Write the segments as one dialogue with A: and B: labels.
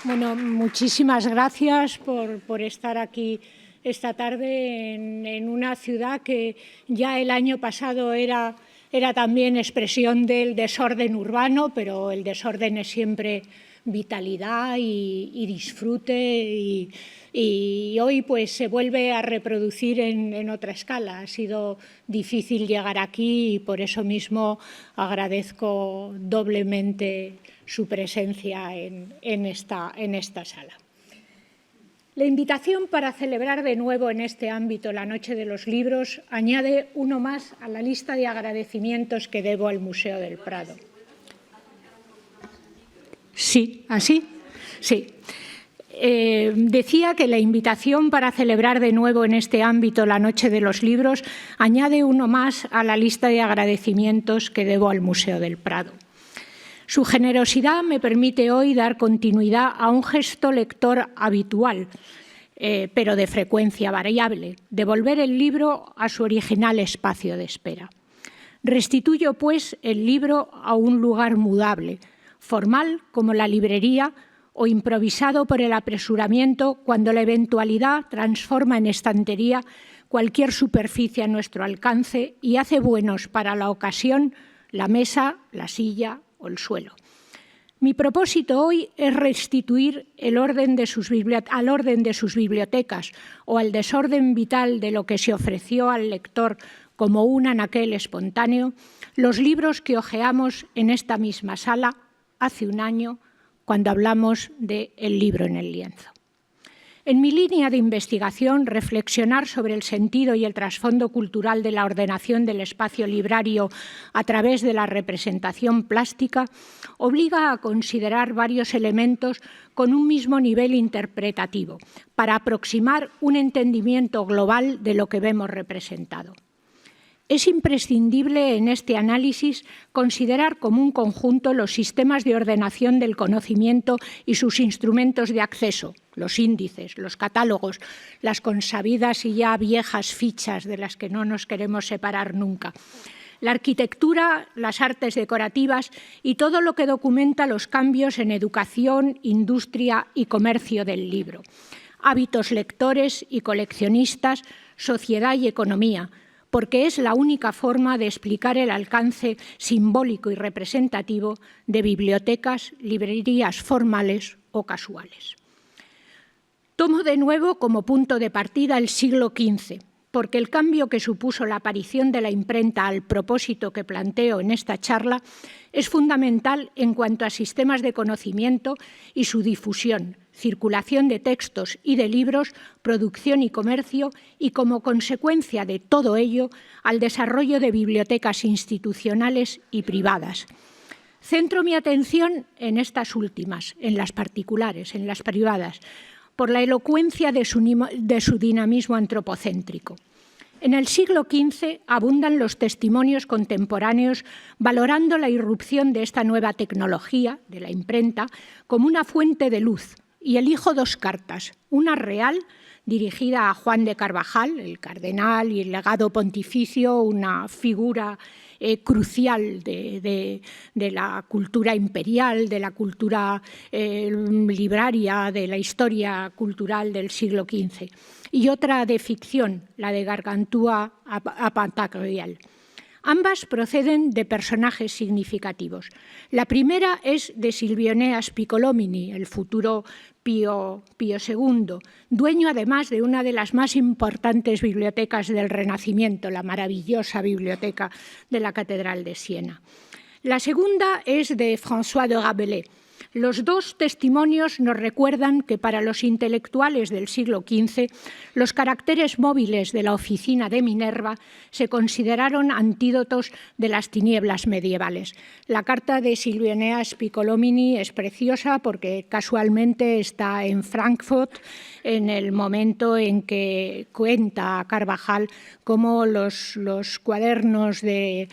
A: Bueno, muchísimas gracias por estar aquí esta tarde en una ciudad que ya el año pasado era también expresión del desorden urbano, pero el desorden es siempre vitalidad y disfrute y hoy pues se vuelve a reproducir en otra escala. Ha sido difícil llegar aquí y por eso mismo agradezco doblemente su presencia en esta sala. La invitación para celebrar de nuevo en este ámbito la Noche de los Libros añade uno más a la lista de agradecimientos que debo al Museo del Prado. Sí, ¿así? Sí. Decía que la invitación para celebrar de nuevo en este ámbito la Noche de los Libros añade uno más a la lista de agradecimientos que debo al Museo del Prado. Su generosidad me permite hoy dar continuidad a un gesto lector habitual, pero de frecuencia variable, devolver el libro a su original espacio de espera. Restituyo, pues, el libro a un lugar mudable, formal como la librería o improvisado por el apresuramiento cuando la eventualidad transforma en estantería cualquier superficie a nuestro alcance y hace buenos para la ocasión la mesa, la silla o el suelo. Mi propósito hoy es restituir al orden de sus bibliotecas o al desorden vital de lo que se ofreció al lector como un anaquel espontáneo, los libros que hojeamos en esta misma sala hace un año cuando hablamos de El libro en el lienzo. En mi línea de investigación, reflexionar sobre el sentido y el trasfondo cultural de la ordenación del espacio librario a través de la representación plástica obliga a considerar varios elementos con un mismo nivel interpretativo para aproximar un entendimiento global de lo que vemos representado. Es imprescindible en este análisis considerar como un conjunto los sistemas de ordenación del conocimiento y sus instrumentos de acceso, los índices, los catálogos, las consabidas y ya viejas fichas de las que no nos queremos separar nunca, la arquitectura, las artes decorativas y todo lo que documenta los cambios en educación, industria y comercio del libro, hábitos lectores y coleccionistas, sociedad y economía, porque es la única forma de explicar el alcance simbólico y representativo de bibliotecas, librerías formales o casuales. Tomo de nuevo como punto de partida el siglo XV, porque el cambio que supuso la aparición de la imprenta al propósito que planteo en esta charla es fundamental en cuanto a sistemas de conocimiento y su difusión, circulación de textos y de libros, producción y comercio, y como consecuencia de todo ello, al desarrollo de bibliotecas institucionales y privadas. Centro mi atención en estas últimas, en las particulares, en las privadas, por la elocuencia de su dinamismo antropocéntrico. En el siglo XV abundan los testimonios contemporáneos valorando la irrupción de esta nueva tecnología, de la imprenta, como una fuente de luz, y elijo dos cartas, una real, dirigida a Juan de Carvajal, el cardenal y el legado pontificio, una figura crucial de la cultura imperial, de la cultura libraria, de la historia cultural del siglo XV, y otra de ficción, la de Gargantúa a Pantagruel. Ambas proceden de personajes significativos. La primera es de Silvio Eneas Piccolomini, el futuro Pío II, dueño además de una de las más importantes bibliotecas del Renacimiento, la maravillosa biblioteca de la Catedral de Siena. La segunda es de François de Rabelais. Los dos testimonios nos recuerdan que para los intelectuales del siglo XV los caracteres móviles de la oficina de Minerva se consideraron antídotos de las tinieblas medievales. La carta de Silvio Eneas Piccolomini es preciosa porque casualmente está en Frankfurt en el momento en que cuenta Carvajal cómo los cuadernos de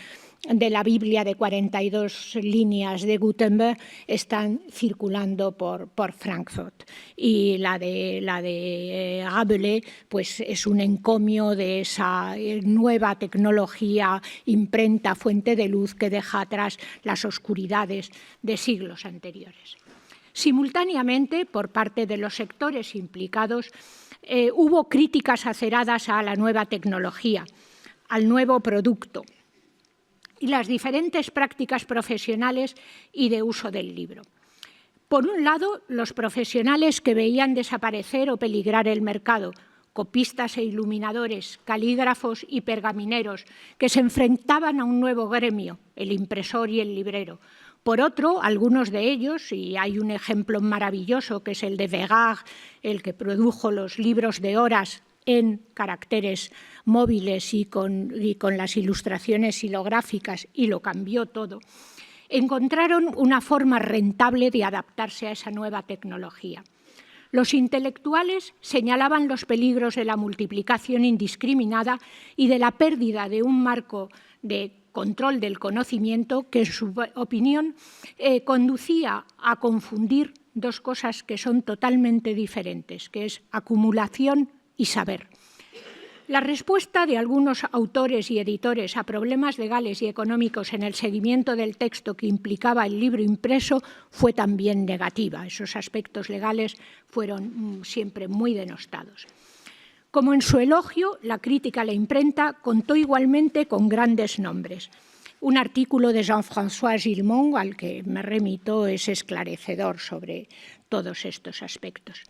A: la Biblia de 42 líneas de Gutenberg están circulando por Frankfurt. Y la de Rabelais pues, es un encomio de esa nueva tecnología, imprenta, fuente de luz que deja atrás las oscuridades de siglos anteriores. Simultáneamente, por parte de los sectores implicados, hubo críticas aceradas a la nueva tecnología, al nuevo producto y las diferentes prácticas profesionales y de uso del libro. Por un lado, los profesionales que veían desaparecer o peligrar el mercado, copistas e iluminadores, calígrafos y pergamineros, que se enfrentaban a un nuevo gremio, el impresor y el librero. Por otro, algunos de ellos, y hay un ejemplo maravilloso que es el de Vegar, el que produjo los libros de horas en caracteres móviles y con las ilustraciones hilográficas, y lo cambió todo, encontraron una forma rentable de adaptarse a esa nueva tecnología. Los intelectuales señalaban los peligros de la multiplicación indiscriminada y de la pérdida de un marco de control del conocimiento que, en su opinión, conducía a confundir dos cosas que son totalmente diferentes, que es acumulación y saber. La respuesta de algunos autores y editores a problemas legales y económicos en el seguimiento del texto que implicaba el libro impreso fue también negativa. Esos aspectos legales fueron siempre muy denostados. Como en su elogio, la crítica a la imprenta contó igualmente con grandes nombres. Un artículo de Jean-François Gilmont, al que me remito, es esclarecedor sobre todos estos aspectos.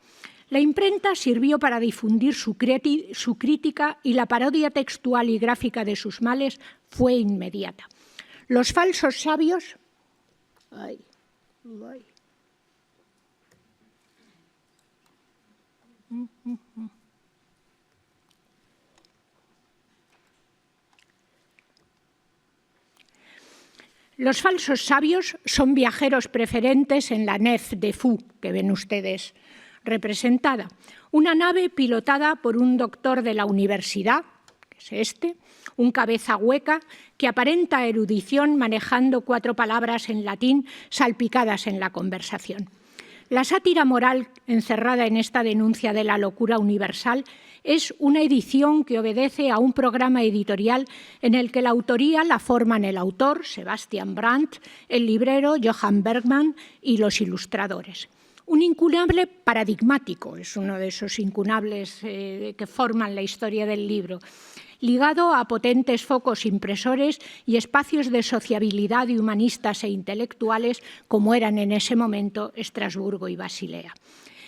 A: La imprenta sirvió para difundir su crítica y la parodia textual y gráfica de sus males fue inmediata. Los falsos sabios... Los falsos sabios son viajeros preferentes en la Nef de Fou, que ven ustedes representada, una nave pilotada por un doctor de la universidad, que es este, un cabeza hueca que aparenta erudición manejando 4 palabras en latín salpicadas en la conversación. La sátira moral encerrada en esta denuncia de la locura universal es una edición que obedece a un programa editorial en el que la autoría la forman el autor, Sebastian Brandt, el librero, Johann Bergmann, y los ilustradores. Un incunable paradigmático, es uno de esos incunables que forman la historia del libro, ligado a potentes focos impresores y espacios de sociabilidad de humanistas e intelectuales como eran en ese momento Estrasburgo y Basilea.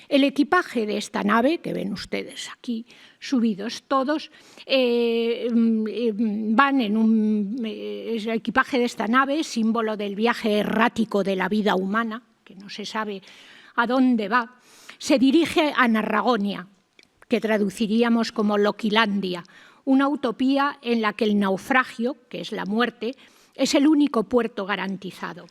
A: El equipaje de esta nave, que ven ustedes aquí subidos todos, van en el equipaje de esta nave, símbolo del viaje errático de la vida humana, que no se sabe a dónde va, se dirige a Narragonia, que traduciríamos como Loquilandia, una utopía en la que el naufragio, que es la muerte, es el único puerto garantizado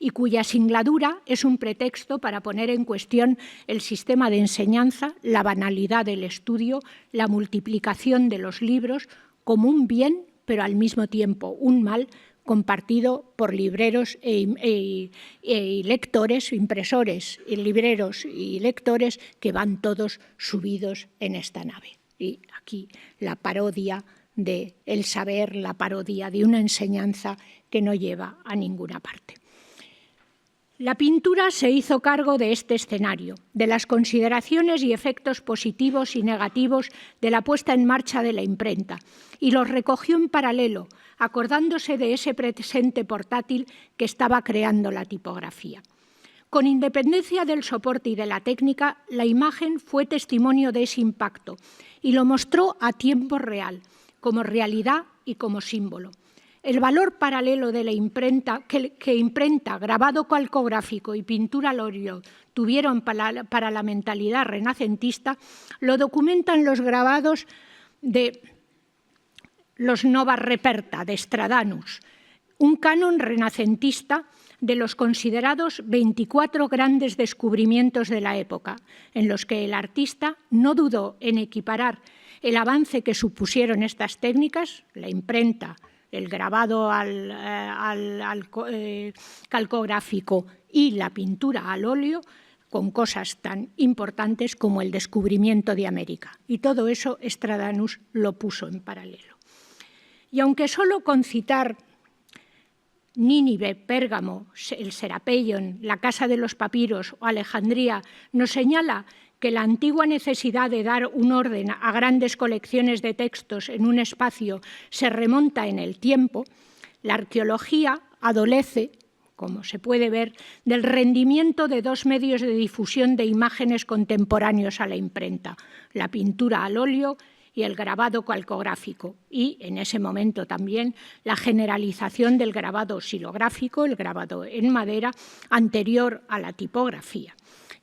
A: y cuya singladura es un pretexto para poner en cuestión el sistema de enseñanza, la banalidad del estudio, la multiplicación de los libros como un bien, pero al mismo tiempo un mal, compartido por libreros y lectores, impresores, y libreros y lectores que van todos subidos en esta nave. Y aquí la parodia del saber, la parodia de una enseñanza que no lleva a ninguna parte. La pintura se hizo cargo de este escenario, de las consideraciones y efectos positivos y negativos de la puesta en marcha de la imprenta, y los recogió en paralelo, acordándose de ese presente portátil que estaba creando la tipografía. Con independencia del soporte y de la técnica, la imagen fue testimonio de ese impacto y lo mostró a tiempo real, como realidad y como símbolo. El valor paralelo de la imprenta, que imprenta, grabado calcográfico y pintura al óleo tuvieron para la mentalidad renacentista, lo documentan los grabados de los Nova Reperta de Stradanus, un canon renacentista de los considerados 24 grandes descubrimientos de la época, en los que el artista no dudó en equiparar el avance que supusieron estas técnicas, la imprenta, el grabado calcográfico y la pintura al óleo, con cosas tan importantes como el descubrimiento de América. Y todo eso Stradanus lo puso en paralelo. Y aunque solo con citar Nínive, Pérgamo, el Serapeion, la Casa de los Papiros o Alejandría nos señala que la antigua necesidad de dar un orden a grandes colecciones de textos en un espacio se remonta en el tiempo, la arqueología adolece, como se puede ver, del rendimiento de dos medios de difusión de imágenes contemporáneos a la imprenta, la pintura al óleo y el grabado calcográfico, y en ese momento también la generalización del grabado xilográfico, el grabado en madera, anterior a la tipografía.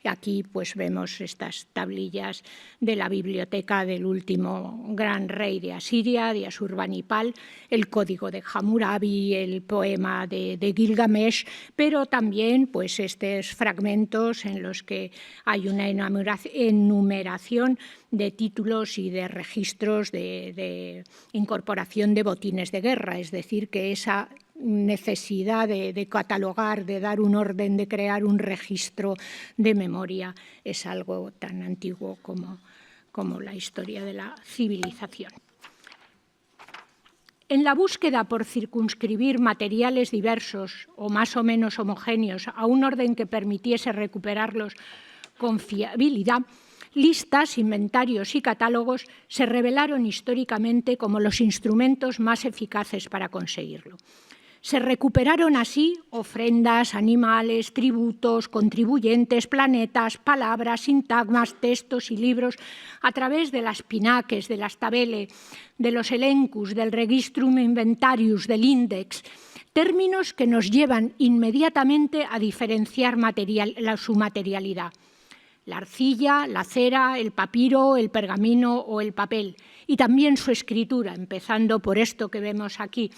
A: Aquí pues vemos estas tablillas de la biblioteca del último gran rey de Asiria, de Asurbanipal, el código de Hammurabi, el poema de Gilgamesh, pero también pues estos fragmentos en los que hay una enumeración de títulos y de registros de incorporación de botines de guerra, es decir, que esa necesidad de catalogar, de dar un orden, de crear un registro de memoria es algo tan antiguo como la historia de la civilización. En la búsqueda por circunscribir materiales diversos o más o menos homogéneos a un orden que permitiese recuperarlos con fiabilidad, listas, inventarios y catálogos se revelaron históricamente como los instrumentos más eficaces para conseguirlo. Se recuperaron así ofrendas, animales, tributos, contribuyentes, planetas, palabras, sintagmas, textos y libros a través de las pinaques, de las tabele, de los elencus, del registrum inventarius, del índex, términos que nos llevan inmediatamente a diferenciar su materialidad. La arcilla, la cera, el papiro, el pergamino o el papel, y también su escritura, empezando por esto que vemos aquí,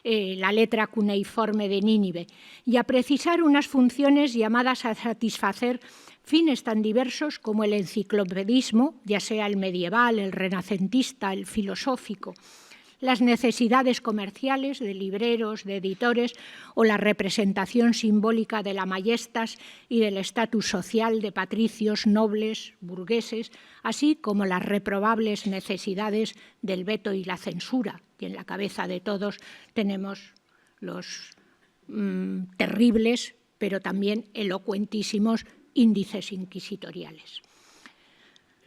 A: la letra cuneiforme de Nínive, y a precisar unas funciones llamadas a satisfacer fines tan diversos como el enciclopedismo, ya sea el medieval, el renacentista, el filosófico, las necesidades comerciales de libreros, de editores o la representación simbólica de la majestas y del estatus social de patricios, nobles, burgueses, así como las reprobables necesidades del veto y la censura. Y en la cabeza de todos tenemos los terribles, pero también elocuentísimos índices inquisitoriales.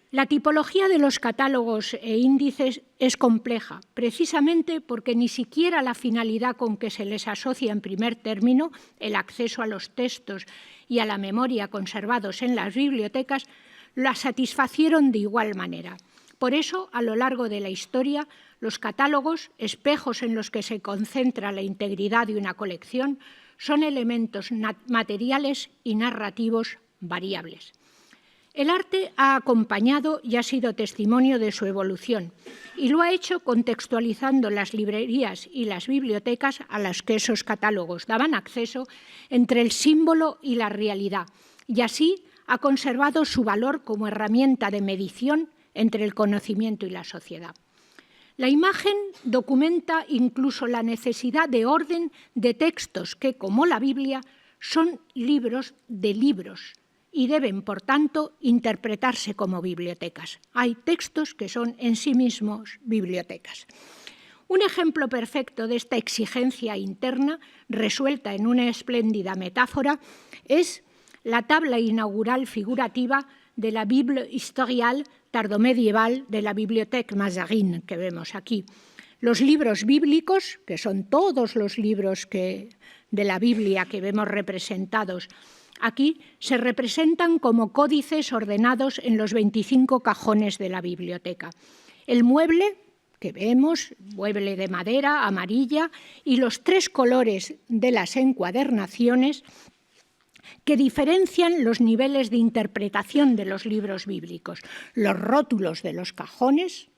A: La tipología de los catálogos e índices es compleja, precisamente porque ni siquiera la finalidad con que se les asocia en primer término, el acceso a los textos y a la memoria conservados en las bibliotecas, la satisfacieron de igual manera. Por eso, a lo largo de la historia, los catálogos, espejos en los que se concentra la integridad de una colección, son elementos materiales y narrativos variables. El arte ha acompañado y ha sido testimonio de su evolución y lo ha hecho contextualizando las librerías y las bibliotecas a las que esos catálogos daban acceso entre el símbolo y la realidad, y así ha conservado su valor como herramienta de medición entre el conocimiento y la sociedad. La imagen documenta incluso la necesidad de orden de textos que, como la Biblia, son libros de libros, y deben, por tanto, interpretarse como bibliotecas. Hay textos que son en sí mismos bibliotecas. Un ejemplo perfecto de esta exigencia interna, resuelta en una espléndida metáfora, es la tabla inaugural figurativa de la Bible historiale tardomedieval de la Bibliothèque Mazarin, que vemos aquí. Los libros bíblicos, que son todos los libros de la Biblia que vemos representados aquí, se representan como códices ordenados en los 25 cajones de la biblioteca. El mueble que vemos, mueble de madera, amarilla, y los 3 colores de las encuadernaciones que diferencian los niveles de interpretación de los libros bíblicos. Los rótulos de los cajones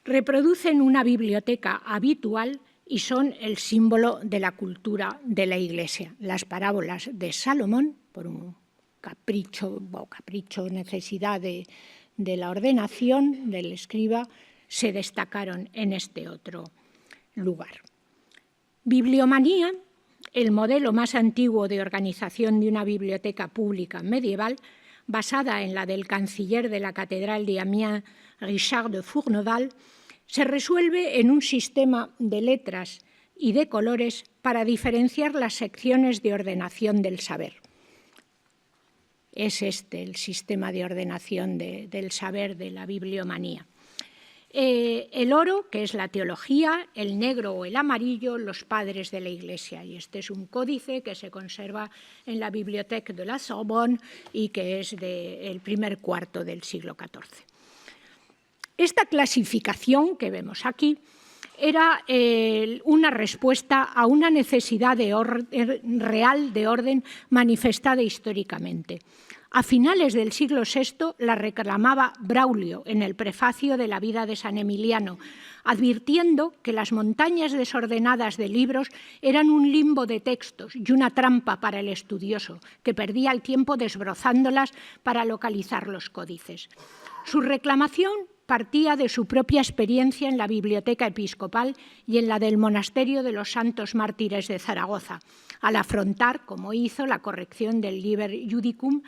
A: reproducen una biblioteca habitual y son el símbolo de la cultura de la Iglesia. Las parábolas de Salomón, por un capricho, necesidad de la ordenación del escriba, se destacaron en este otro lugar. Bibliomanía, el modelo más antiguo de organización de una biblioteca pública medieval, basada en la del canciller de la Catedral de Amiens, Richard de Fourneval, se resuelve en un sistema de letras y de colores para diferenciar las secciones de ordenación del saber. Es este el sistema de ordenación del saber de la bibliomanía. El oro, que es la teología, el negro o el amarillo, los padres de la Iglesia. Y este es un códice que se conserva en la Bibliothèque de la Sorbonne y que es del primer cuarto del siglo XIV. Esta clasificación que vemos aquí era una respuesta a una necesidad real de orden manifestada históricamente. A finales del siglo VI la reclamaba Braulio en el prefacio de la vida de San Emiliano, advirtiendo que las montañas desordenadas de libros eran un limbo de textos y una trampa para el estudioso, que perdía el tiempo desbrozándolas para localizar los códices. Su reclamación partía de su propia experiencia en la biblioteca episcopal y en la del monasterio de los Santos Mártires de Zaragoza, al afrontar, como hizo, la corrección del Liber Judicum,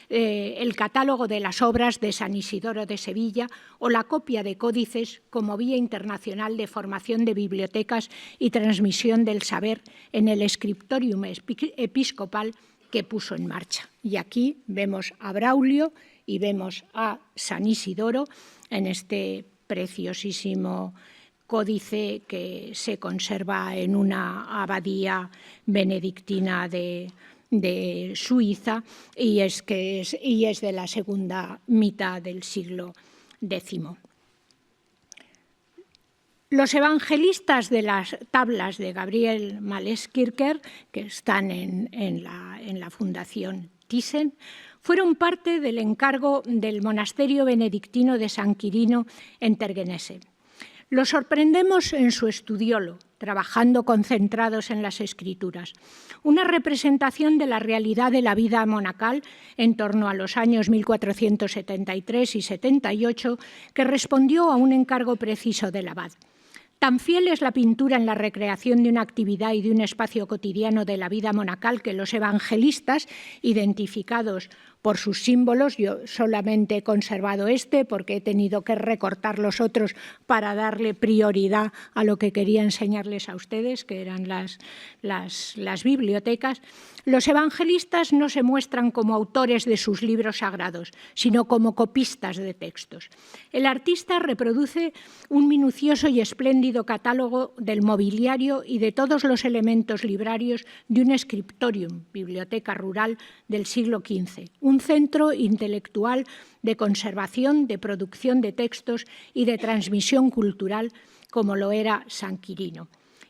A: el catálogo de las obras de San Isidoro de Sevilla o la copia de códices como vía internacional de formación de bibliotecas y transmisión del saber en el Scriptorium episcopal que puso en marcha. Y aquí vemos a Braulio y vemos a San Isidoro en este preciosísimo códice que se conserva en una abadía benedictina de Suiza y es de la segunda mitad del siglo X. Los evangelistas de las tablas de Gabriel Maleskircher, que están en la Fundación Thyssen, fueron parte del encargo del monasterio benedictino de San Quirino en Tergenese. Los sorprendemos en su estudiolo, trabajando concentrados en las escrituras, una representación de la realidad de la vida monacal en torno a los años 1473 y 78, que respondió a un encargo preciso del abad. Tan fiel es la pintura en la recreación de una actividad y de un espacio cotidiano de la vida monacal que los evangelistas, identificados por sus símbolos, yo solamente he conservado este porque he tenido que recortar los otros para darle prioridad a lo que quería enseñarles a ustedes, que eran las bibliotecas. Los evangelistas no se muestran como autores de sus libros sagrados, sino como copistas de textos. El artista reproduce un minucioso y espléndido catálogo del mobiliario y de todos los elementos librarios de un scriptorium, biblioteca rural del siglo XV, un centro intelectual de conservación, de producción de textos y de transmisión cultural, como lo era San Quirino.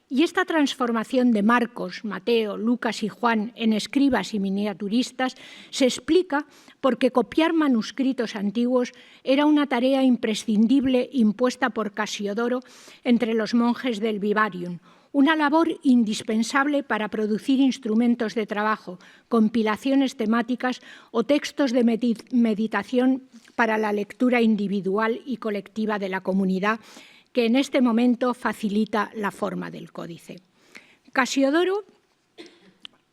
A: Y esta transformación de Marcos, Mateo, Lucas y Juan en escribas y miniaturistas se explica porque copiar manuscritos antiguos era una tarea imprescindible impuesta por Casiodoro entre los monjes del Vivarium, una labor indispensable para producir instrumentos de trabajo, compilaciones temáticas o textos de meditación para la lectura individual y colectiva de la comunidad, que en este momento facilita la forma del códice. Casiodoro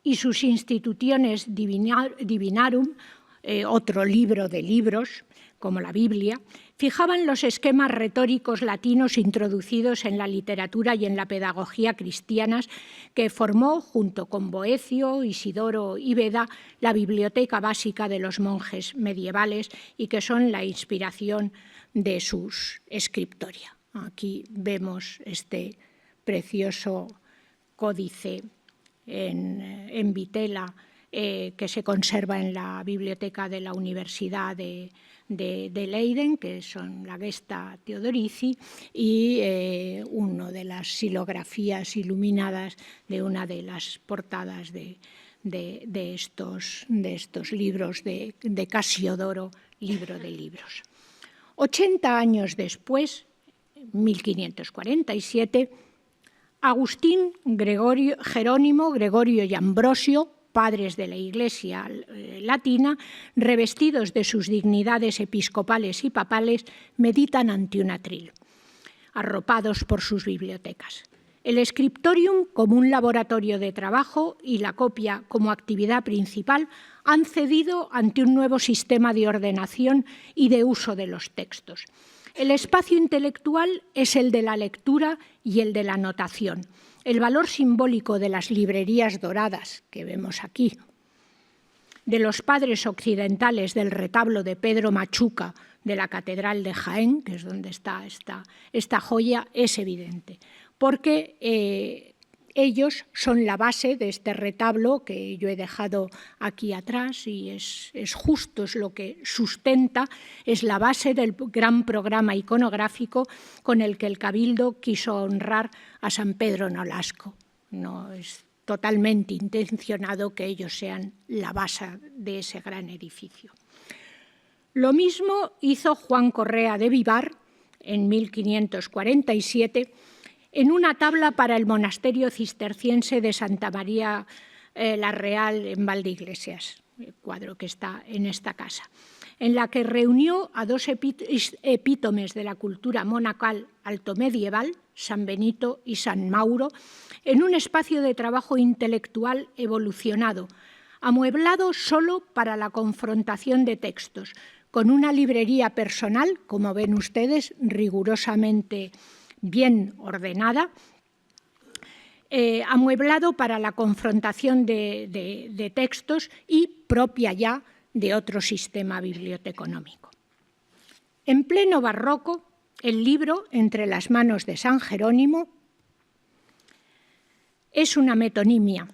A: y sus Institutiones Divinarum, otro libro de libros, como la Biblia, fijaban los esquemas retóricos latinos introducidos en la literatura y en la pedagogía cristianas que formó, junto con Boecio, Isidoro y Beda, la biblioteca básica de los monjes medievales y que son la inspiración de sus scriptoria. Aquí vemos este precioso códice en vitela que se conserva en la biblioteca de la Universidad de Leiden, que son la Gesta Theodorici, y una de las xilografías iluminadas de una de las portadas de estos libros de Casiodoro, libro de libros. 80 años después, 1547, Agustín, Jerónimo, Gregorio y Ambrosio, padres de la Iglesia latina, revestidos de sus dignidades episcopales y papales, meditan ante un atril, arropados por sus bibliotecas. El scriptorium como un laboratorio de trabajo y la copia como actividad principal han cedido ante un nuevo sistema de ordenación y de uso de los textos. El espacio intelectual es el de la lectura y el de la anotación. el valor simbólico de las librerías doradas que vemos aquí, de los padres occidentales del retablo de Pedro Machuca de la Catedral de Jaén, que es donde está esta joya, es evidente, porque ellos son la base de este retablo que yo he dejado aquí atrás y es justo, es lo que sustenta, es la base del gran programa iconográfico con el que el Cabildo quiso honrar a San Pedro Nolasco. No es totalmente intencionado que ellos sean la base de ese gran edificio. Lo mismo hizo Juan Correa de Vivar en 1547 en una tabla para el monasterio cisterciense de Santa María la Real en Valdeiglesias, el cuadro que está en esta casa, en la que reunió a dos epítomes de la cultura monacal altomedieval, San Benito y San Mauro, en un espacio de trabajo intelectual evolucionado, amueblado solo para la confrontación de textos, con una librería personal, como ven ustedes, rigurosamente bien ordenada, amueblado para la confrontación de textos y propia ya de otro sistema biblioteconómico. En pleno barroco, el libro entre las manos de San Jerónimo es una metonimia,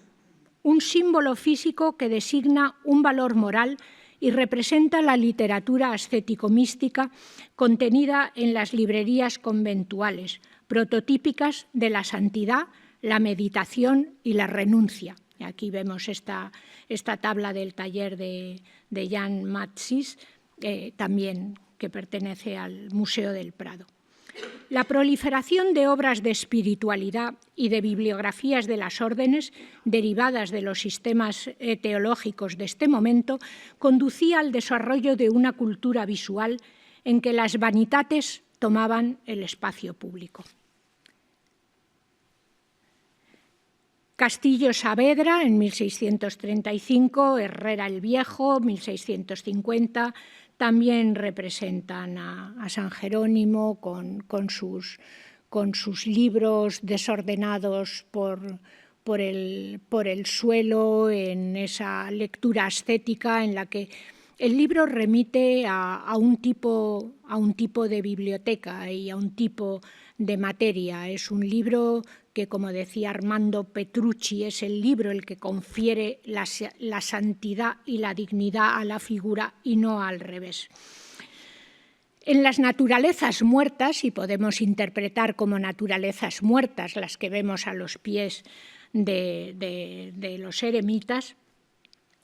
A: un símbolo físico que designa un valor moral y representa la literatura ascético-mística contenida en las librerías conventuales, prototípicas de la santidad, la meditación y la renuncia. Y aquí vemos esta tabla del taller de Jan Matsis, también que pertenece al Museo del Prado. La proliferación de obras de espiritualidad y de bibliografías de las órdenes, derivadas de los sistemas teológicos de este momento, conducía al desarrollo de una cultura visual en que las vanitates tomaban el espacio público. Castillo Saavedra, en 1635, Herrera el Viejo, 1650, también representan a San Jerónimo con sus libros desordenados por el suelo, en esa lectura ascética en la que el libro remite a un tipo de biblioteca y a un tipo de materia. Es un libro que, como decía Armando Petrucci, es el libro el que confiere la santidad y la dignidad a la figura y no al revés. En las naturalezas muertas, y podemos interpretar como naturalezas muertas las que vemos a los pies de los eremitas,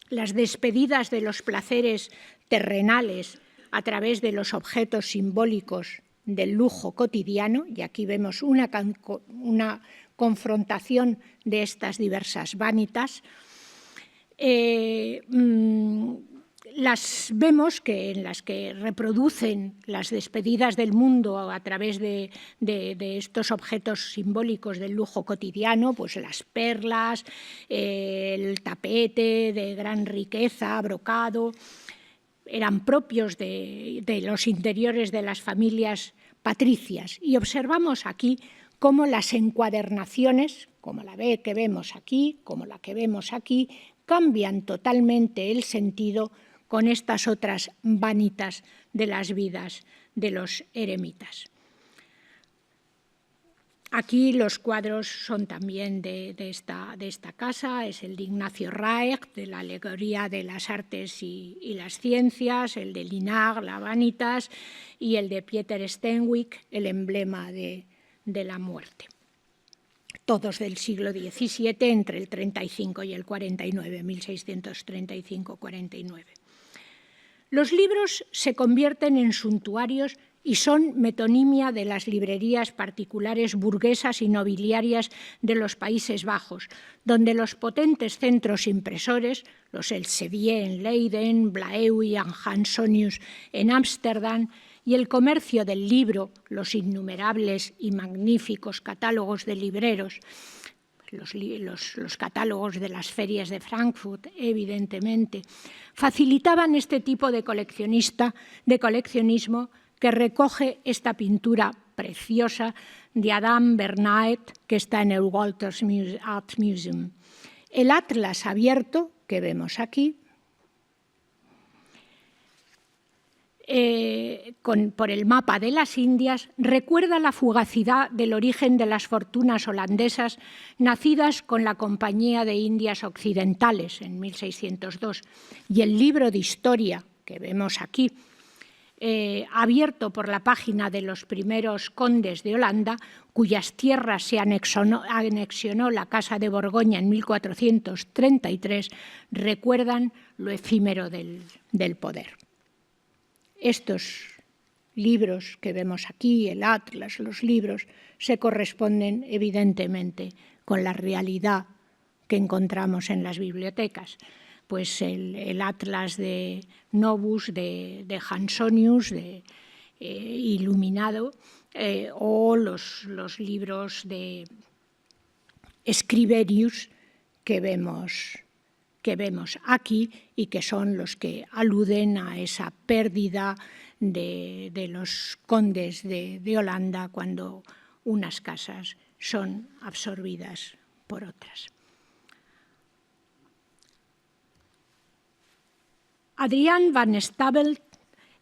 A: las despedidas de los placeres terrenales a través de los objetos simbólicos del lujo cotidiano, y aquí vemos una confrontación de estas diversas vanitas, las vemos en las que reproducen las despedidas del mundo a través de estos objetos simbólicos del lujo cotidiano, pues las perlas, el tapete de gran riqueza, brocado, eran propios de los interiores de las familias patricias. Y observamos aquí cómo las encuadernaciones, como la que vemos aquí, como la que vemos aquí, cambian totalmente el sentido con estas otras vanitas de las vidas de los eremitas. Aquí los cuadros son también de esta casa, es el de Ignacio Raeg, de la alegoría de las artes y las ciencias, el de Linard, la Vanitas, y el de Pieter Steenwyck, el emblema de la muerte. Todos del siglo XVII, entre el 35 y el 49, 1635-49. Los libros se convierten en suntuarios y son metonimia de las librerías particulares burguesas y nobiliarias de los Países Bajos, donde los potentes centros impresores, los Elsevier en Leiden, Blaeu y Hansonius en Ámsterdam, y el comercio del libro, los innumerables y magníficos catálogos de libreros, los catálogos de las ferias de Frankfurt, evidentemente, facilitaban este tipo de coleccionismo que recoge esta pintura preciosa de Adam Bernaet, que está en el Walters Art Museum. El atlas abierto, que vemos aquí, por el mapa de las Indias, recuerda la fugacidad del origen de las fortunas holandesas nacidas con la Compañía de Indias Occidentales en 1602, y el libro de historia que vemos aquí, abierto por la página de los primeros condes de Holanda, cuyas tierras se anexionó la Casa de Borgoña en 1433, recuerdan lo efímero del poder. Estos libros que vemos aquí, el atlas, los libros, se corresponden evidentemente con la realidad que encontramos en las bibliotecas. Pues el atlas de Novus, de Jansonius, iluminado, o los libros de Scriberius que vemos aquí y que son los que aluden a esa pérdida de los condes de Holanda cuando unas casas son absorbidas por otras. Adriaan van Stabelt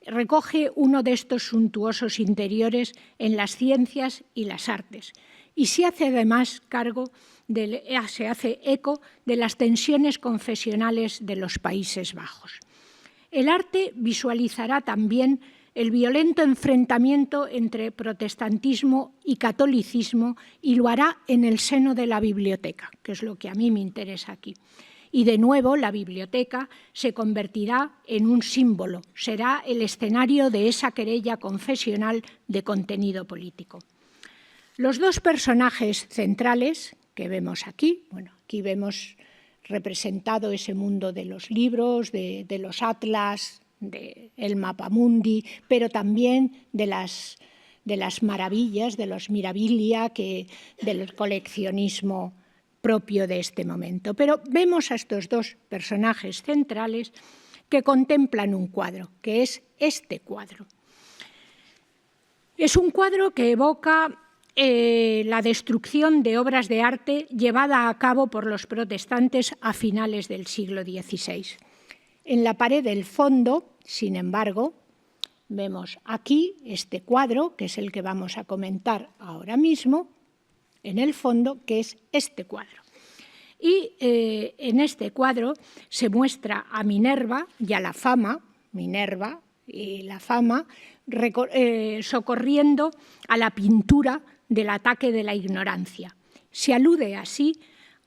A: recoge uno de estos suntuosos interiores en las ciencias y las artes y se hace además se hace eco de las tensiones confesionales de los Países Bajos. El arte visualizará también el violento enfrentamiento entre protestantismo y catolicismo y lo hará en el seno de la biblioteca, que es lo que a mí me interesa aquí. Y de nuevo la biblioteca se convertirá en un símbolo, será el escenario de esa querella confesional de contenido político. Los dos personajes centrales que vemos aquí, bueno, aquí vemos representado ese mundo de los libros, de los atlas, del mapamundi, pero también de las maravillas, de los mirabilia, del coleccionismo propio de este momento. Pero vemos a estos dos personajes centrales que contemplan un cuadro, que es este cuadro. Es un cuadro que evoca la destrucción de obras de arte llevada a cabo por los protestantes a finales del siglo XVI. En la pared del fondo, sin embargo, vemos aquí este cuadro, que es el que vamos a comentar ahora mismo, en el fondo, que es este cuadro. Y en este cuadro se muestra a Minerva y a la fama, Minerva y la fama, socorriendo a la pintura del ataque de la ignorancia. Se alude así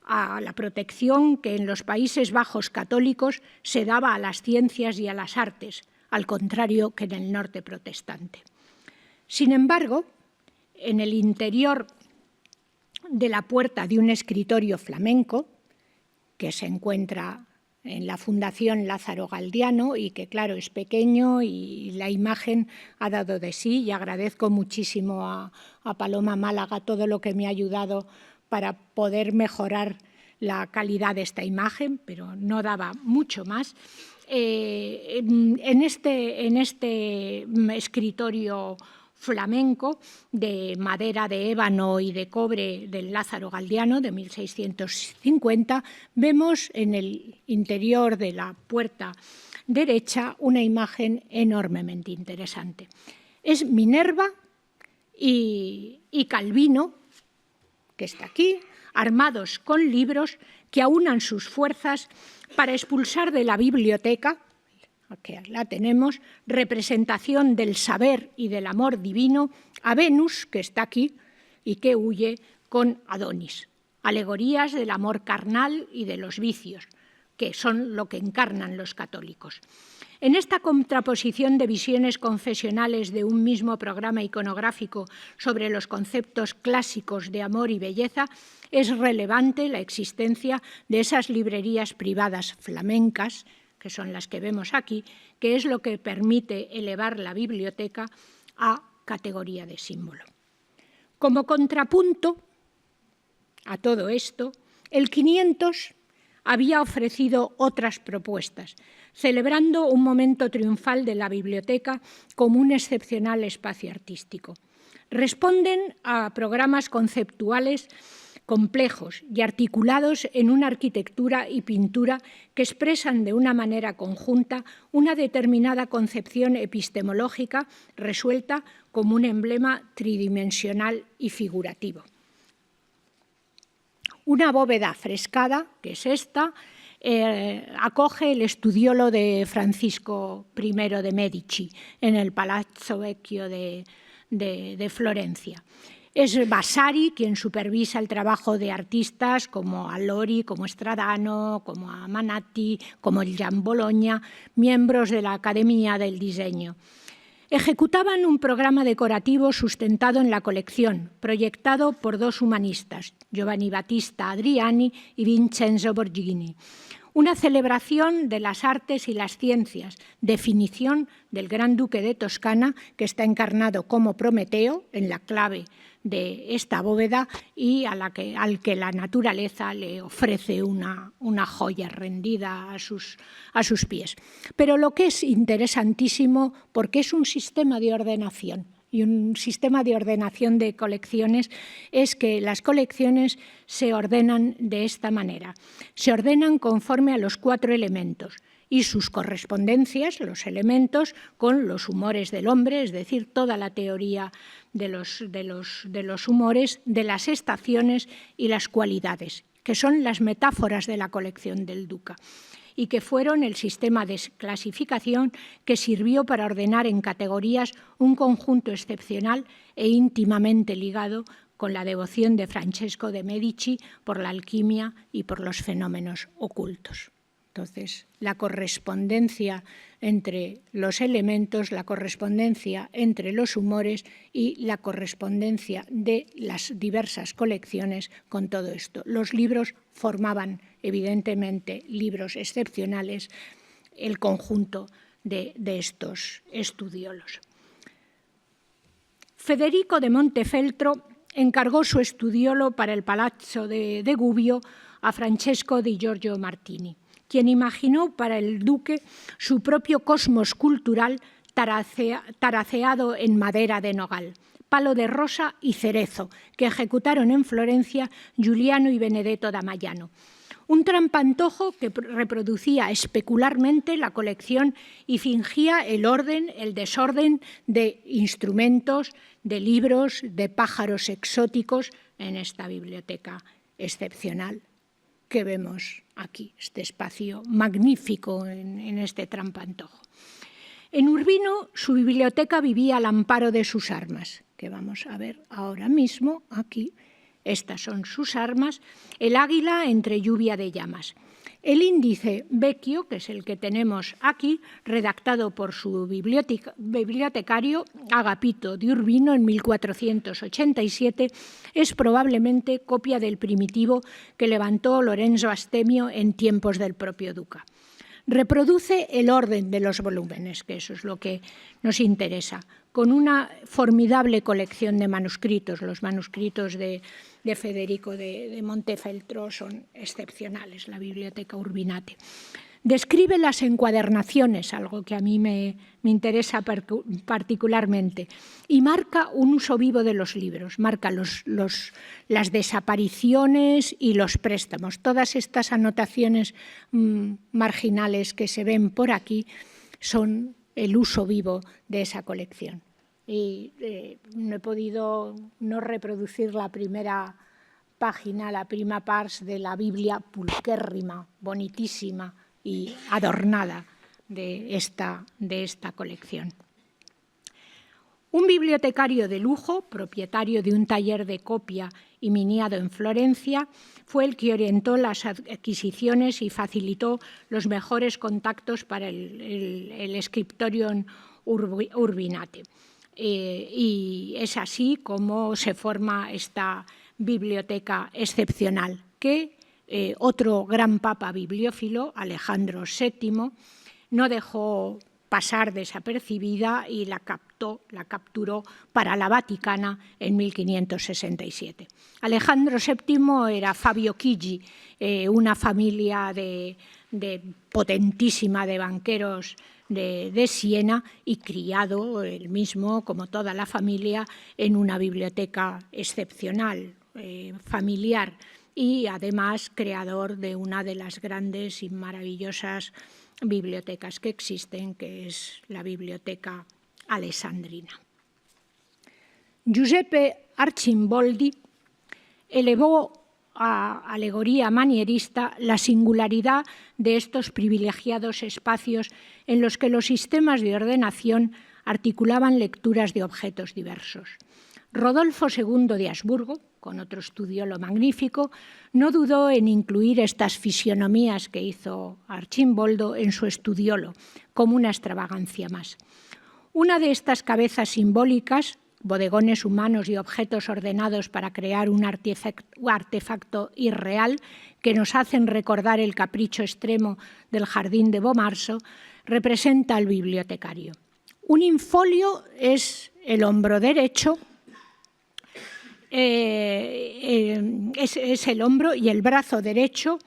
A: a la protección que en los Países Bajos católicos se daba a las ciencias y a las artes, al contrario que en el norte protestante. Sin embargo, en el interior de la puerta de un escritorio flamenco, que se encuentra en la Fundación Lázaro Galdiano y que, claro, es pequeño y la imagen ha dado de sí, y agradezco muchísimo a Paloma Málaga todo lo que me ha ayudado para poder mejorar la calidad de esta imagen, pero no daba mucho más. En este escritorio flamenco de madera de ébano y de cobre del Lázaro Galdiano de 1650, vemos en el interior de la puerta derecha una imagen enormemente interesante. Es Minerva y Calvino, que está aquí, armados con libros que aunan sus fuerzas para expulsar de la biblioteca, que la tenemos, representación del saber y del amor divino, a Venus, que está aquí y que huye con Adonis, alegorías del amor carnal y de los vicios, que son lo que encarnan los católicos. En esta contraposición de visiones confesionales de un mismo programa iconográfico sobre los conceptos clásicos de amor y belleza, es relevante la existencia de esas librerías privadas flamencas, que son las que vemos aquí, que es lo que permite elevar la biblioteca a categoría de símbolo. Como contrapunto a todo esto, el 500 había ofrecido otras propuestas, celebrando un momento triunfal de la biblioteca como un excepcional espacio artístico. Responden a programas conceptuales complejos y articulados en una arquitectura y pintura que expresan de una manera conjunta una determinada concepción epistemológica resuelta como un emblema tridimensional y figurativo. Una bóveda frescada, que es esta, acoge el studiolo de Francisco I de Medici en el Palazzo Vecchio de Florencia. Es Vasari quien supervisa el trabajo de artistas como Allori, como Stradano, como Amanati, como el Gian Bologna, miembros de la Academia del Diseño. Ejecutaban un programa decorativo sustentado en la colección, proyectado por dos humanistas, Giovanni Battista Adriani y Vincenzo Borghini. Una celebración de las artes y las ciencias, definición del Gran Duque de Toscana, que está encarnado como Prometeo en la clave de esta bóveda y al que la naturaleza le ofrece una joya rendida a sus pies. Pero lo que es interesantísimo, porque es un sistema de ordenación, y un sistema de ordenación de colecciones, es que las colecciones se ordenan de esta manera. Se ordenan conforme a los 4 elementos y sus correspondencias, los elementos, con los humores del hombre, es decir, toda la teoría de los humores, de las estaciones y las cualidades, que son las metáforas de la colección del Duca, y que fueron el sistema de clasificación que sirvió para ordenar en categorías un conjunto excepcional e íntimamente ligado con la devoción de Francesco de Medici por la alquimia y por los fenómenos ocultos. Entonces, la correspondencia entre los elementos, la correspondencia entre los humores y la correspondencia de las diversas colecciones con todo esto. Los libros formaban, evidentemente, libros excepcionales, el conjunto de estos estudiolos. Federico de Montefeltro encargó su studiolo para el Palazzo de Gubbio a Francesco di Giorgio Martini, quien imaginó para el duque su propio cosmos cultural taraceado en madera de nogal, palo de rosa y cerezo, que ejecutaron en Florencia Giuliano y Benedetto da Maiano. Un trampantojo que reproducía especularmente la colección y fingía el orden, el desorden de instrumentos, de libros, de pájaros exóticos en esta biblioteca excepcional que vemos aquí, este espacio magnífico en este trampantojo. En Urbino, su biblioteca vivía al amparo de sus armas, que vamos a ver ahora mismo aquí. Estas son sus armas, el águila entre lluvia de llamas. El índice Vecchio, que es el que tenemos aquí, redactado por su bibliotecario Agapito de Urbino en 1487, es probablemente copia del primitivo que levantó Lorenzo Astemio en tiempos del propio Duca. Reproduce el orden de los volúmenes, que eso es lo que nos interesa, con una formidable colección de manuscritos. Los manuscritos de Federico de Montefeltro son excepcionales, la Biblioteca Urbinate. Describe las encuadernaciones, algo que a mí me interesa particularmente, y marca un uso vivo de los libros, marca las desapariciones y los préstamos. Todas estas anotaciones marginales que se ven por aquí son el uso vivo de esa colección. Y no he podido no reproducir la primera página, la prima pars de la Biblia pulquérrima, bonitísima y adornada de esta colección. Un bibliotecario de lujo, propietario de un taller de copia y miniado en Florencia, fue el que orientó las adquisiciones y facilitó los mejores contactos para el Scriptorium Urbinate. Y es así como se forma esta biblioteca excepcional, que otro gran papa bibliófilo, Alejandro VII, no dejó pasar desapercibida y la capturó para la Vaticana en 1567. Alejandro VII era Fabio Chigi, una familia de potentísima de banqueros de Siena y criado él mismo, como toda la familia, en una biblioteca excepcional, familiar, y además creador de una de las grandes y maravillosas bibliotecas que existen, que es la Biblioteca Alessandrina. Giuseppe Arcimboldi elevó a alegoría manierista la singularidad de estos privilegiados espacios en los que los sistemas de ordenación articulaban lecturas de objetos diversos. Rodolfo II de Habsburgo, con otro estudiolo magnífico, no dudó en incluir estas fisionomías que hizo Arcimboldo en su estudiolo, como una extravagancia más. Una de estas cabezas simbólicas, bodegones humanos y objetos ordenados para crear un artefacto irreal que nos hacen recordar el capricho extremo del jardín de Beaumarchais, representa al bibliotecario. Un infolio es el hombro derecho, es el hombro, y el brazo derecho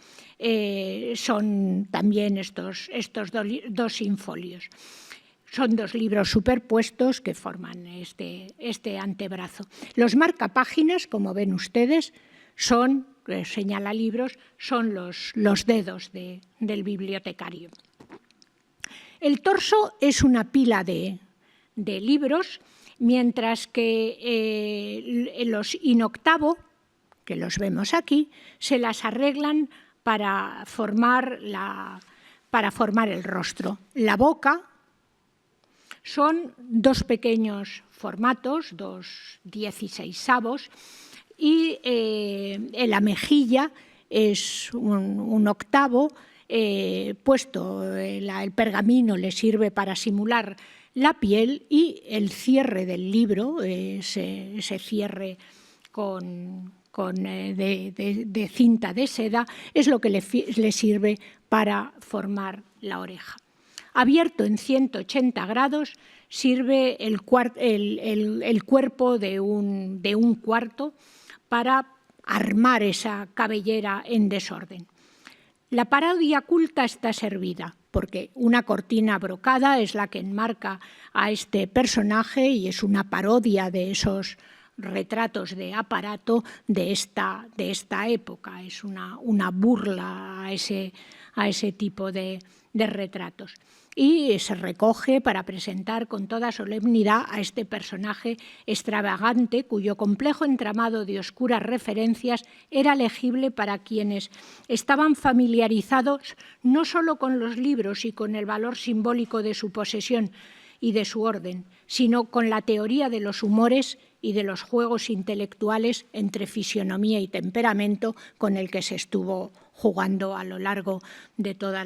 A: son también estos dos infolios. Son dos libros superpuestos que forman este antebrazo. Los marcapáginas, como ven ustedes, son, señala libros, son los dedos del bibliotecario. El torso es una pila de libros, mientras que los in octavo, que los vemos aquí, se las arreglan para formar el rostro. La boca son dos pequeños formatos, dos 16avos, y en la mejilla es un octavo, puesto el pergamino le sirve para simular la piel, y el cierre del libro, ese cierre de cinta de seda, es lo que le sirve para formar la oreja. Abierto en 180 grados, sirve el cuerpo de un cuarto para armar esa cabellera en desorden. La parodia culta está servida, porque una cortina brocada es la que enmarca a este personaje y es una parodia de esos retratos de aparato de esta época. Es una burla a ese tipo de retratos. Y se recoge para presentar con toda solemnidad a este personaje extravagante, cuyo complejo entramado de oscuras referencias era legible para quienes estaban familiarizados no solo con los libros y con el valor simbólico de su posesión y de su orden, sino con la teoría de los humores y de los juegos intelectuales entre fisionomía y temperamento con el que se estuvo jugando a lo largo de toda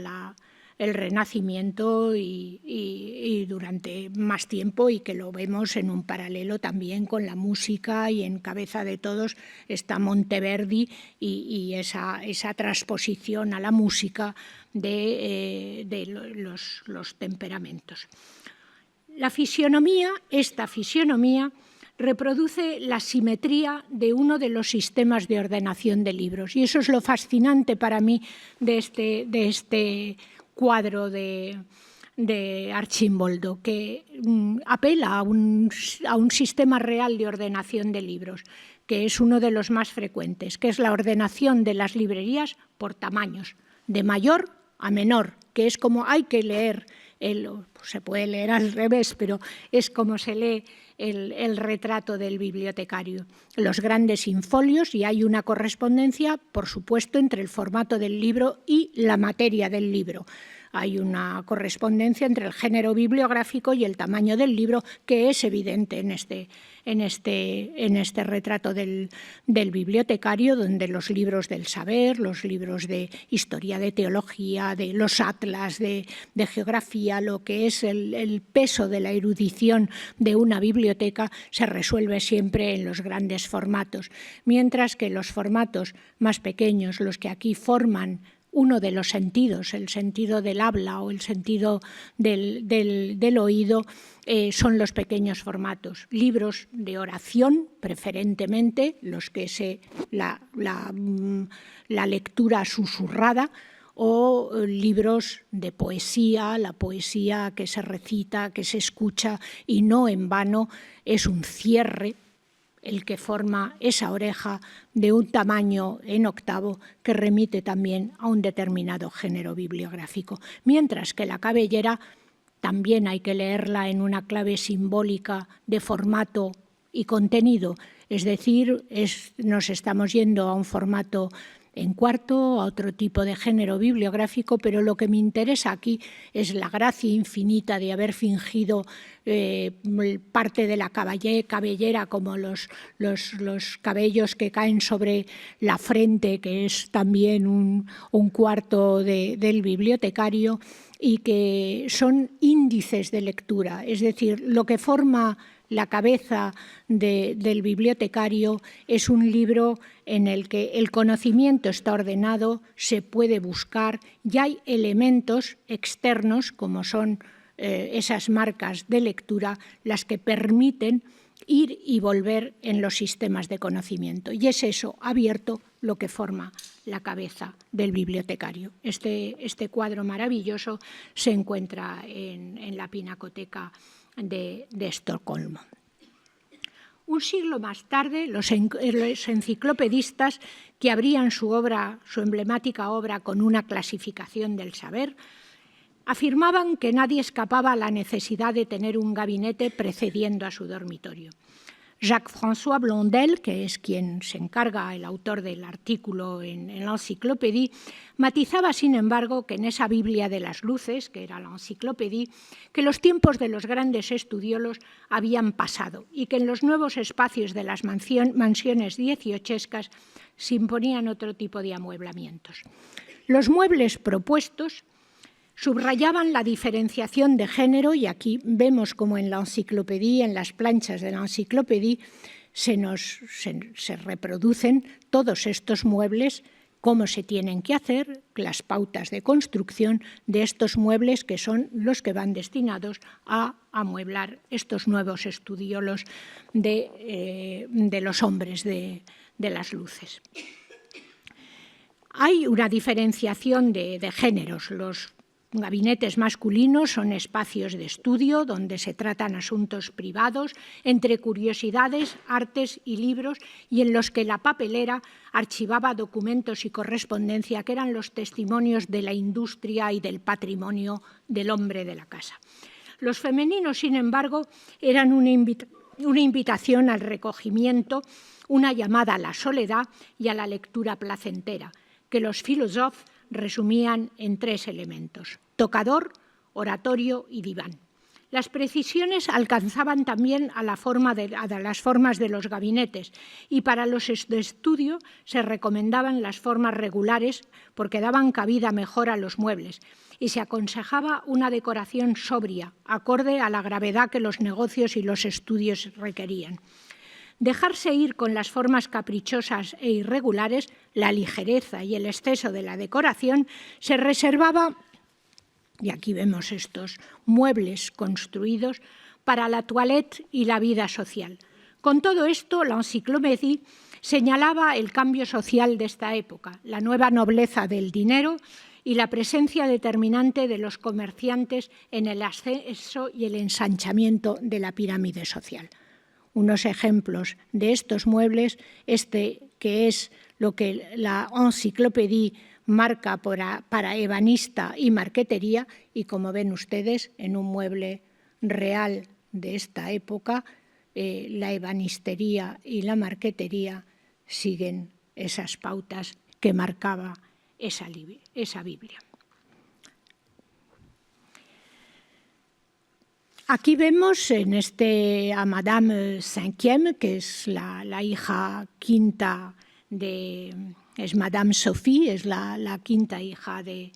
A: el Renacimiento y durante más tiempo, y que lo vemos en un paralelo también con la música, y en cabeza de todos está Monteverdi y esa transposición a la música de los temperamentos. Esta fisionomía reproduce la simetría de uno de los sistemas de ordenación de libros, y eso es lo fascinante para mí de este cuadro de Arcimboldo, que apela a un sistema real de ordenación de libros, que es uno de los más frecuentes, que es la ordenación de las librerías por tamaños, de mayor a menor, que es como hay que leer, se puede leer al revés, pero es como se lee el retrato del bibliotecario. Los grandes infolios, y hay una correspondencia, por supuesto, entre el formato del libro y la materia del libro. Hay una correspondencia entre el género bibliográfico y el tamaño del libro, que es evidente en este retrato del bibliotecario, donde los libros del saber, los libros de historia, de teología, de los atlas de geografía, lo que es el peso de la erudición de una biblioteca, se resuelve siempre en los grandes formatos, mientras que los formatos más pequeños, los que aquí forman uno de los sentidos, el sentido del habla o el sentido del oído, son los pequeños formatos. Libros de oración, preferentemente, los que la lectura susurrada, o libros de poesía, la poesía que se recita, que se escucha y no en vano es un cierre, el que forma esa oreja de un tamaño en octavo que remite también a un determinado género bibliográfico, mientras que la cabellera también hay que leerla en una clave simbólica de formato y contenido, es decir, nos estamos yendo a un formato en cuarto, a otro tipo de género bibliográfico, pero lo que me interesa aquí es la gracia infinita de haber fingido parte de la cabellera, como los cabellos que caen sobre la frente, que es también un cuarto del bibliotecario, y que son índices de lectura, es decir, lo que forma la cabeza del bibliotecario es un libro en el que el conocimiento está ordenado, se puede buscar y hay elementos externos, como son esas marcas de lectura, las que permiten ir y volver en los sistemas de conocimiento. Y es eso abierto lo que forma la cabeza del bibliotecario. Este cuadro maravilloso se encuentra en la Pinacoteca de Estocolmo. Un siglo más tarde, los enciclopedistas que abrían su emblemática obra con una clasificación del saber, afirmaban que nadie escapaba a la necesidad de tener un gabinete precediendo a su dormitorio. Jacques-François Blondel, que es quien se encarga, el autor del artículo en la Encyclopédie, matizaba, sin embargo, que en esa Biblia de las luces, que era la Encyclopédie, que los tiempos de los grandes estudiolos habían pasado y que en los nuevos espacios de las mansiones dieciochescas se imponían otro tipo de amueblamientos. Los muebles propuestos subrayaban la diferenciación de género, y aquí vemos como en la Encyclopédie, en las planchas de la Encyclopédie, se reproducen todos estos muebles, cómo se tienen que hacer, las pautas de construcción de estos muebles que son los que van destinados a amueblar estos nuevos estudiolos de los hombres de las luces. Hay una diferenciación de géneros. Los gabinetes masculinos son espacios de estudio donde se tratan asuntos privados, entre curiosidades, artes y libros, y en los que la papelera archivaba documentos y correspondencia que eran los testimonios de la industria y del patrimonio del hombre de la casa. Los femeninos, sin embargo, eran una invitación al recogimiento, una llamada a la soledad y a la lectura placentera, que los filósofos resumían en 3 elementos: tocador, oratorio y diván. Las precisiones alcanzaban también a las formas de los gabinetes, y para los de estudio se recomendaban las formas regulares porque daban cabida mejor a los muebles, y se aconsejaba una decoración sobria, acorde a la gravedad que los negocios y los estudios requerían. Dejarse ir con las formas caprichosas e irregulares, la ligereza y el exceso de la decoración se reservaba, y aquí vemos estos muebles construidos, para la toilette y la vida social. Con todo esto, la Encyclopédie señalaba el cambio social de esta época, la nueva nobleza del dinero y la presencia determinante de los comerciantes en el ascenso y el ensanchamiento de la pirámide social. Unos ejemplos de estos muebles, que es lo que la Encyclopédie marca para ebanista y marquetería, y como ven ustedes, en un mueble real de esta época, la ebanistería y la marquetería siguen esas pautas que marcaba esa Biblia. Aquí vemos a Madame Cinquième, que es la hija quinta es Madame Sophie, es la quinta hija de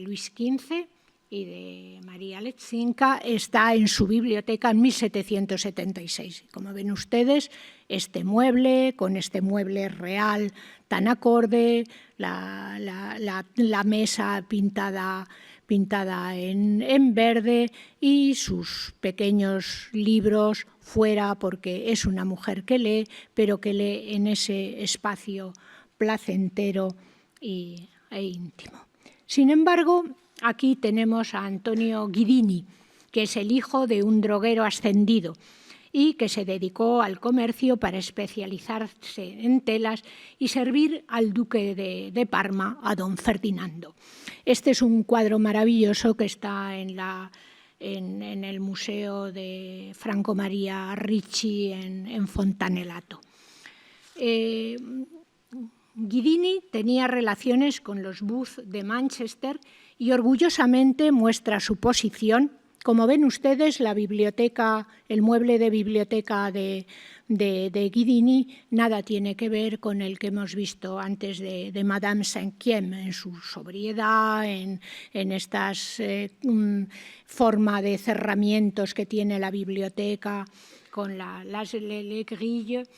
A: Luis XV y de María Letzinka. Está en su biblioteca en 1776. Como ven ustedes, con este mueble real tan acorde, la mesa pintada en verde y sus pequeños libros fuera, porque es una mujer que lee, pero que lee en ese espacio placentero y e íntimo. Sin embargo, aquí tenemos a Antonio Guidini, que es el hijo de un droguero ascendido y que se dedicó al comercio para especializarse en telas y servir al duque de Parma, a don Ferdinando. Este es un cuadro maravilloso que está en el Museo de Franco Maria Ricci en Fontanelato. Guidini tenía relaciones con los Booth de Manchester y orgullosamente muestra su posición. Como ven ustedes, la biblioteca, el mueble de biblioteca de Guidini nada tiene que ver con el que hemos visto antes de Madame Cinquième, en su sobriedad, en estas forma de cerramientos que tiene la biblioteca con las grilles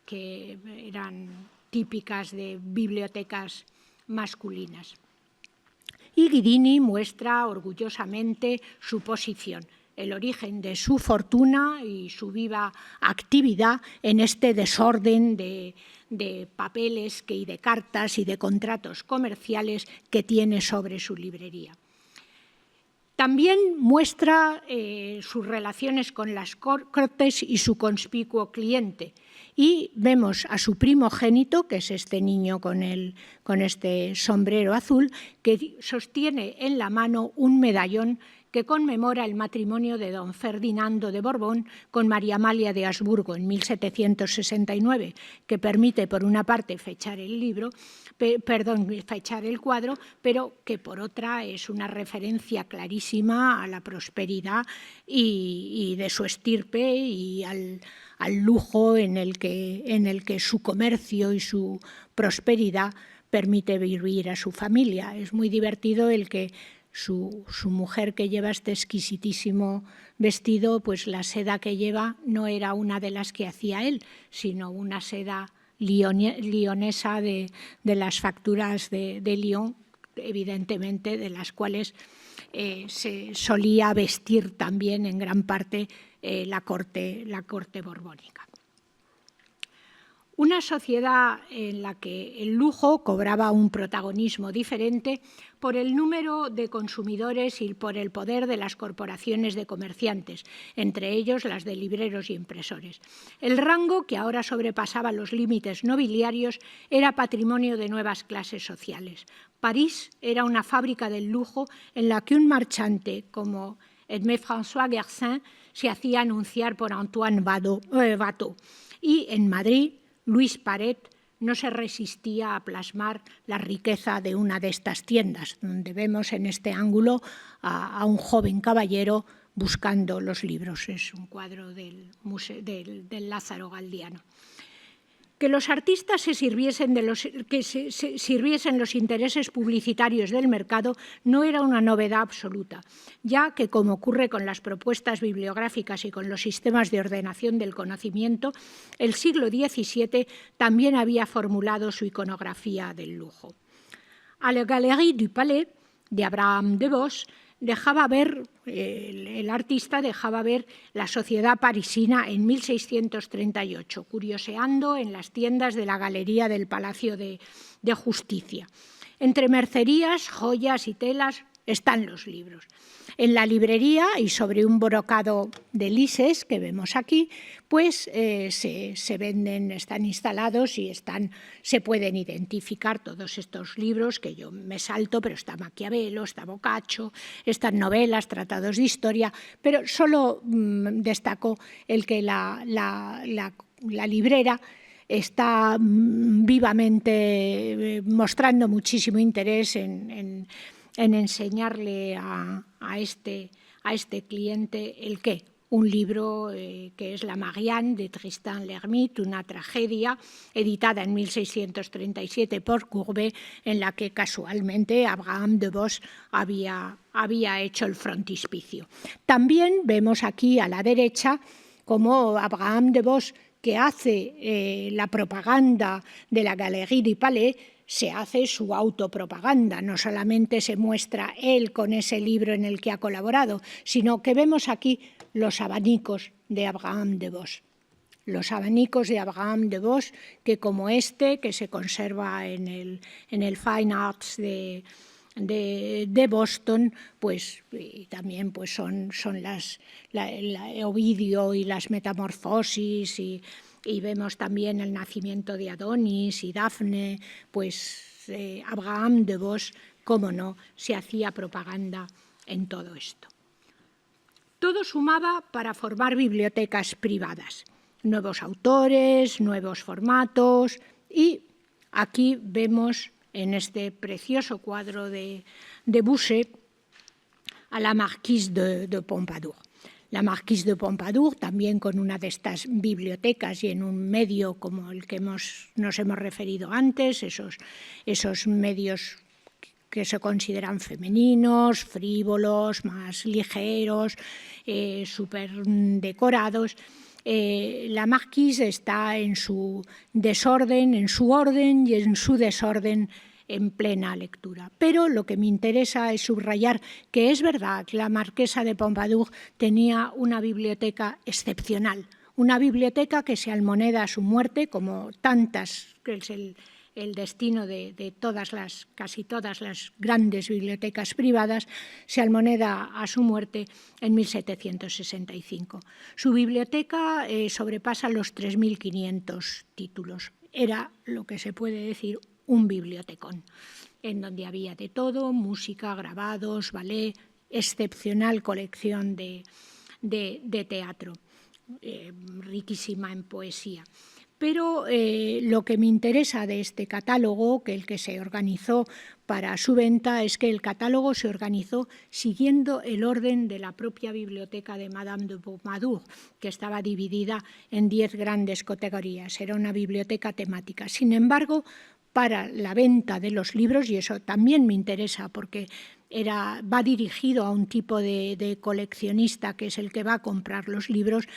A: que eran típicas de bibliotecas masculinas. Y Guidini muestra orgullosamente su posición, el origen de su fortuna y su viva actividad en este desorden de papeles y de cartas y de contratos comerciales que tiene sobre su librería. También muestra sus relaciones con las cortes y su conspicuo cliente. Y vemos a su primogénito, que es este niño con este sombrero azul, que sostiene en la mano un medallón que conmemora el matrimonio de don Ferdinando de Borbón con María Amalia de Habsburgo en 1769, que permite, por una parte, fechar el cuadro, pero que por otra es una referencia clarísima a la prosperidad y de su estirpe y al lujo en el que su comercio y su prosperidad permite vivir a su familia. Es muy divertido el que su mujer, que lleva este exquisitísimo vestido, pues la seda que lleva no era una de las que hacía él, sino una seda lionesa de las facturas de Lyon, evidentemente de las cuales se solía vestir también en gran parte la corte borbónica. Una sociedad en la que el lujo cobraba un protagonismo diferente por el número de consumidores y por el poder de las corporaciones de comerciantes, entre ellos las de libreros y impresores. El rango, que ahora sobrepasaba los límites nobiliarios, era patrimonio de nuevas clases sociales. París era una fábrica del lujo en la que un marchante como Edmé François Guersin se hacía anunciar por Antoine Watteau, y en Madrid Luis Paret no se resistía a plasmar la riqueza de una de estas tiendas, donde vemos en este ángulo a un joven caballero buscando los libros. Es un cuadro del Lázaro Galdiano. Que los artistas sirviesen los intereses publicitarios del mercado no era una novedad absoluta, ya que, como ocurre con las propuestas bibliográficas y con los sistemas de ordenación del conocimiento, el siglo XVII también había formulado su iconografía del lujo. A la Galerie du Palais, de Abraham Devos, el artista dejaba ver la sociedad parisina en 1638, curioseando en las tiendas de la Galería del Palacio de Justicia. Entre mercerías, joyas y telas están los libros. En la librería y sobre un brocado de lises que vemos aquí, pues se venden, están instalados y se pueden identificar todos estos libros que yo me salto, pero está Maquiavelo, está Boccaccio, están novelas, tratados de historia, pero solo destaco el que la librera está vivamente mostrando muchísimo interés en enseñarle a este cliente el qué. Un libro que es La Marianne de Tristan l'Hermite, una tragedia editada en 1637 por Courbet, en la que casualmente Abraham Devos había hecho el frontispicio. También vemos aquí a la derecha cómo Abraham Devos, que hace la propaganda de la Galerie du Palais, se hace su autopropaganda. No solamente se muestra él con ese libro en el que ha colaborado, sino que vemos aquí los abanicos de Abraham Devos. los abanicos de Abraham de Vos, que como este, que se conserva en el Fine Arts de Boston, pues y también pues son Ovidio y las Metamorfosis, y vemos también el nacimiento de Adonis y Dafne, pues Abraham de Vos, cómo no, se hacía propaganda en todo esto. Todo sumaba para formar bibliotecas privadas, nuevos autores, nuevos formatos, y aquí vemos en este precioso cuadro de Boucher a la Marquise de Pompadour. La Marquise de Pompadour, también con una de estas bibliotecas y en un medio como el que nos hemos referido antes, esos medios que se consideran femeninos, frívolos, más ligeros, súper decorados. La Marquise está en su desorden, en su orden y en su desorden en plena lectura. Pero lo que me interesa es subrayar que es verdad que la marquesa de Pompadour tenía una biblioteca excepcional, una biblioteca que se almoneda a su muerte, como tantas, que es el destino de casi todas las grandes bibliotecas privadas, se almoneda a su muerte en 1765. Su biblioteca sobrepasa los 3.500 títulos. Era lo que se puede decir un bibliotecón, en donde había de todo, música, grabados, ballet, excepcional colección de teatro, riquísima en poesía. Pero lo que me interesa de este catálogo, que el que se organizó para su venta, es que el catálogo se organizó siguiendo el orden de la propia biblioteca de Madame de Pompadour, que estaba dividida en 10 grandes categorías. Era una biblioteca temática. Sin embargo, para la venta de los libros, y eso también me interesa porque va dirigido a un tipo de coleccionista que es el que va a comprar los libros,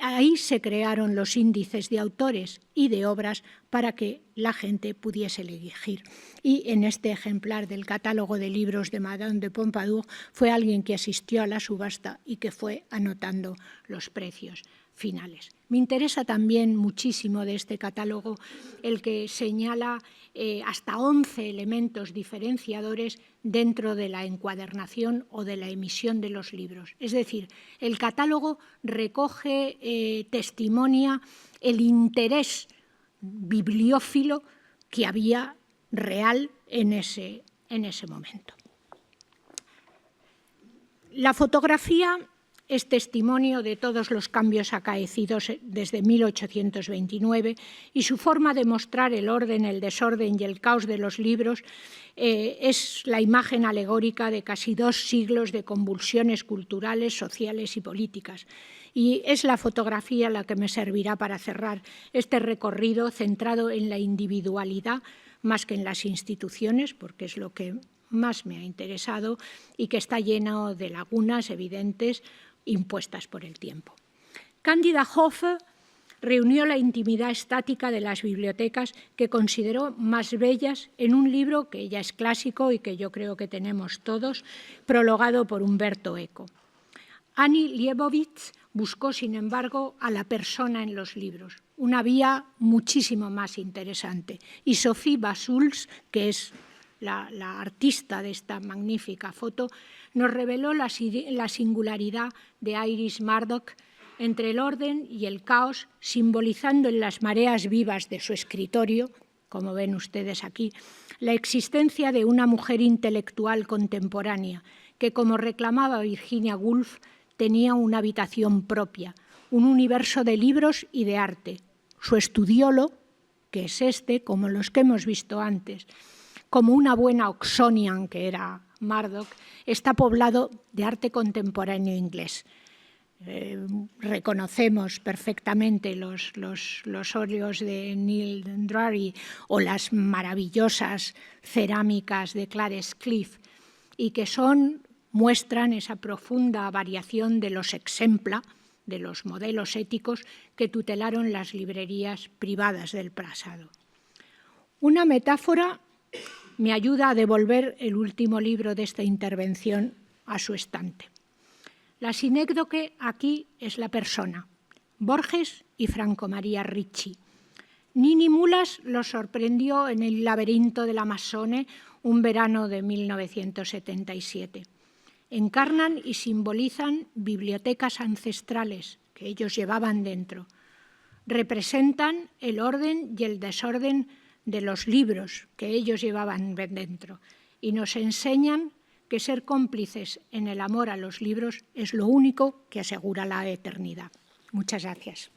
A: ahí se crearon los índices de autores y de obras para que la gente pudiese elegir. Y en este ejemplar del catálogo de libros de Madame de Pompadour fue alguien que asistió a la subasta y que fue anotando los precios finales. Me interesa también muchísimo de este catálogo el que señala hasta 11 elementos diferenciadores dentro de la encuadernación o de la emisión de los libros. Es decir, el catálogo recoge, testimonia el interés bibliófilo que había real en ese momento. La fotografía es testimonio de todos los cambios acaecidos desde 1829 y su forma de mostrar el orden, el desorden y el caos de los libros es la imagen alegórica de casi 2 siglos de convulsiones culturales, sociales y políticas. Y es la fotografía la que me servirá para cerrar este recorrido centrado en la individualidad más que en las instituciones, porque es lo que más me ha interesado y que está lleno de lagunas evidentes impuestas por el tiempo. Cándida Hofe reunió la intimidad estática de las bibliotecas que consideró más bellas en un libro que ya es clásico y que yo creo que tenemos todos, prologado por Umberto Eco. Annie Leibovitz buscó, sin embargo, a la persona en los libros, una vía muchísimo más interesante. Y Sophie Bassols, que es la artista de esta magnífica foto, nos reveló la singularidad de Iris Murdoch entre el orden y el caos, simbolizando en las mareas vivas de su escritorio, como ven ustedes aquí, la existencia de una mujer intelectual contemporánea que, como reclamaba Virginia Woolf, tenía una habitación propia, un universo de libros y de arte. Su estudiolo, que es este, como los que hemos visto antes, como una buena Oxonian, que era Murdoch, está poblado de arte contemporáneo inglés. Reconocemos perfectamente los óleos de Neil Drury o las maravillosas cerámicas de Clarence Cliff, y que muestran esa profunda variación de los exempla, de los modelos éticos que tutelaron las librerías privadas del pasado. Una metáfora me ayuda a devolver el último libro de esta intervención a su estante. La sinécdoque aquí es la persona. Borges y Franco María Ricci. Nini Mulas los sorprendió en el laberinto de la Masone un verano de 1977. Encarnan y simbolizan bibliotecas ancestrales que ellos llevaban dentro. Representan el orden y el desorden de los libros que ellos llevaban dentro y nos enseñan que ser cómplices en el amor a los libros es lo único que asegura la eternidad. Muchas gracias.